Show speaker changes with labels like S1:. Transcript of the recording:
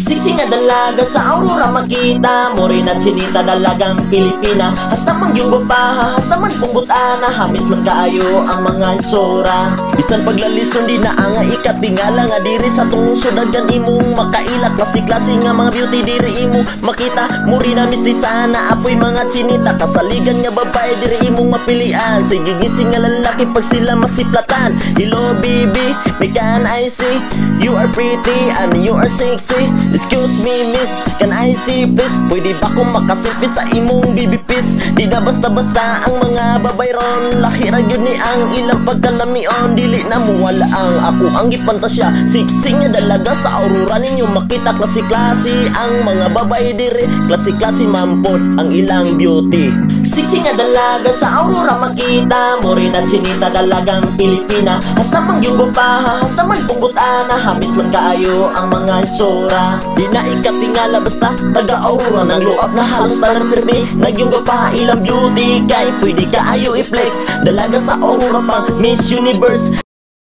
S1: Siksi nga dalaga sa Aurora makita, morena chinita dalagang Pilipina. Hasta man yung gupaha, hasta man punggutana, hamis man kaayo ang mga itsura. Bisan paglalison di na nga ikatingala nga diri sa tungso dagan imong makaila. Klase-klase nga mga beauty diri imo makita, morena mistisa na apoy mga chinita. Kasaligan nga babae diri imong mapilian, sa gigising nga lalaki pag sila masiplatan. Hello baby, me can I see you are pretty and you are sexy. Excuse me miss, can I see please? Pwede ba kong makasilpi sa imong bibipis? Di na basta-basta ang mga babay ron, lahira yun ni ang ilang pagkalamion. Dili na mo wala ang ako ang gipantasya, siksi nga dalaga sa Aurora ninyo makita. Klase-klase ang mga babay dire, klase-klase mampot ang ilang beauty. Siksi nga dalaga sa Aurora makita, morena chinita dalagang Pilipina. Hasta man yung gupaha, hasta man punggutana, hamis man kaayo ang mga itsura. Di na ikatingala basta taga Aurora, nang luap na halos talang pirmi. Nagyong gupaha ilang beauty, kay pwede kaayo i-flex. Dalaga sa Aurora pang Miss Universe.